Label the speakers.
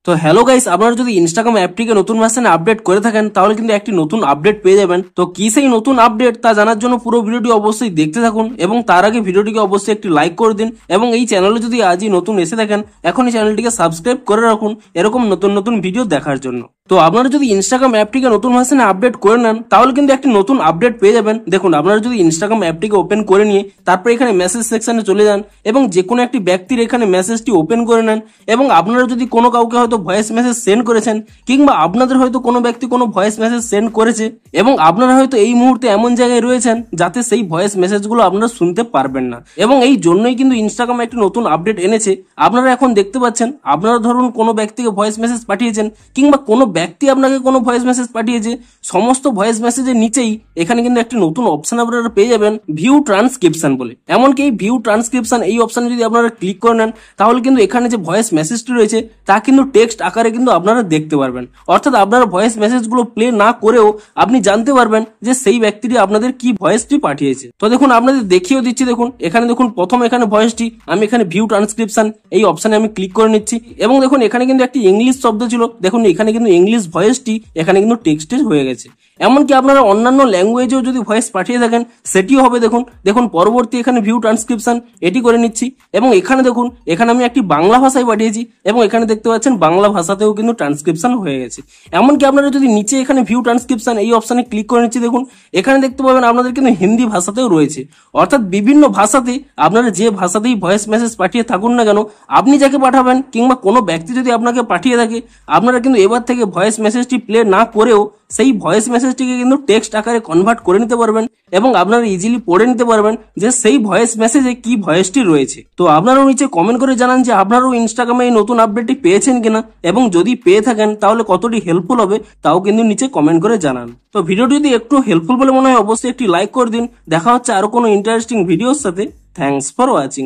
Speaker 1: তো hello guys, আপনারা যদি ইনস্টাগ্রাম অ্যাপটিকে নতুন ভার্সনে আপডেট করে থাকেন তাহলে কিন্তু একটি নতুন আপডেট পেয়ে যাবেন। তো কি সেই নতুন আপডেট তা জানার জন্য পুরো ভিডিওটি অবশ্যই দেখতে থাকুন এবং তার আগে ভিডিওটিকে অবশ্যই একটি লাইক করে দিন এবং এই চ্যানেলে যদি আজই নতুন এসে থাকেন এখনই চ্যানেলটিকে সাবস্ক্রাইব করে রাখুন এরকম নতুন নতুন ভিডিও দেখার জন্য। তো আপনারা যদি ইনস্টাগ্রাম অ্যাপটিকে নতুন ভার্সনে আপডেট করে নেন তাহলে কিন্তু একটি নতুন আপডেট পেয়ে যাবেন। দেখুন, আপনারা যদি ইনস্টাগ্রাম অ্যাপটিকে ওপেন করে নিয়ে তারপর এখানে মেসেজ সেকশনে চলে যান এবং যে কোনো একটি ব্যক্তির এখানে মেসেজটি ওপেন করে নেন এবং আপনারা যদি কোনো কাউকে হয়তো ভয়েস মেসেজ সেন্ড করেছেন কিংবা আপনাদের হয়তো কোনো ব্যক্তি কোনো ভয়েস মেসেজ সেন্ড করেছে এবং আপনারা হয়তো এই মুহূর্তে এমন জায়গায় রয়েছেন যাতে সেই ভয়েস মেসেজগুলো আপনারা শুনতে পারবেন না এবং এই জন্যই কিন্তু ইনস্টাগ্রাম একটি নতুন আপডেট এনেছে। আপনারা এখন দেখতে পাচ্ছেন, আপনারা ধরুন কোনো ব্যক্তিকে ভয়েস মেসেজ পাঠিয়েছেন কিংবা কোনো ব্যক্তি আপনাকে কোনো ভয়েস মেসেজ পাঠিয়েছে, সমস্ত ভয়েস মেসেজের নিচেই এখানে কিন্তু একটি নতুন অপশন আপনারা পেয়ে যাবেন ভিউ ট্রান্সক্রিপশন বলে। এমনকি এই ভিউ ট্রান্সক্রিপশন এই অপশনে যদি আপনারা ক্লিক করে নেন তাহলে কিন্তু এখানে যে ভয়েস মেসেজটি রয়েছে তা কিন্তু টেক্সট আকারে কিন্তু আপনারা দেখতে পারবেন। অর্থাৎ আপনারা ভয়েস মেসেজগুলো প্লে না করেও আপনি জানতে পারবেন যে সেই ব্যক্তিটি আপনাদের কি ভয়েসটি পাঠিয়েছে। তো দেখুন, আপনাদের দেখিয়েও দিচ্ছি। দেখুন এখানে, দেখুন প্রথম এখানে ভয়েসটি আমি এখানে ভিউ ট্রান্সক্রিপশন এই অপশনে আমি ক্লিক করে নিচ্ছি এবং দেখুন এখানে কিন্তু একটি ইংলিশ শব্দ ছিল, দেখুন এখানে কিন্তু ইংলিশ ভয়েসটি এখানে কিন্তু টেক্সটে হয়ে গেছে। এমনকি আপনারা অন্যান্য ল্যাঙ্গুয়েজেও যদি ভয়েস পাঠিয়ে থাকেন সেটিও হবে। দেখুন পরবর্তী এখানে ভিউ ট্রান্সক্রিপশন এটি করে নিচ্ছি এবং এখানে দেখুন এখানে আমি একটি বাংলা ভাষায় পাঠিয়েছি এবং এখানে দেখতে পাচ্ছেন বাংলা ভাষাতেও কিন্তু ট্রান্সক্রিপশন হয়ে গেছে। এমনকি আপনারা যদি নিচে এখানে ভিউ ট্রান্সক্রিপশন এই অপশনে ক্লিক করে নিচ্ছি, দেখুন এখানে দেখতে পাবেন আপনাদের কিন্তু হিন্দি ভাষাতেও রয়েছে। অর্থাৎ বিভিন্ন ভাষাতে আপনারা যে ভাষাতেই ভয়েস মেসেজ পাঠিয়ে থাকুন না কেন, আপনি যাকে পাঠাবেন কিংবা কোনো ব্যক্তি যদি আপনাকে পাঠিয়ে থাকে, আপনারা কিন্তু এবার থেকে ভয়েস মেসেজটি প্লে না করেও সেই ভয়েস মেসেজটিকে কিন্তু টেক্সট আকারে কনভার্ট করে নিতে পারবেন এবং আপনারা ইজিলি পড়ে নিতে পারবেন যে সেই ভয়েস মেসেজে কি ভয়েসটি রয়েছে। তো আপনারাও নিচে কমেন্ট করে জানান যে আপনারাও ইনস্টাগ্রামে এই নতুন আপডেটটি পেয়েছেন কিনা এবং যদি পেয়ে থাকেন তাহলে কতটি হেল্পফুল হবে তাও কিন্তু নিচে কমেন্ট করে জানান। তো ভিডিওটি যদি একটু হেল্পফুল বলে মনে হয় অবশ্যই একটি লাইক করে দিন। দেখা হচ্ছে আরো কোনো ইন্টারেস্টিং ভিডিওর সাথে। Thanks for watching.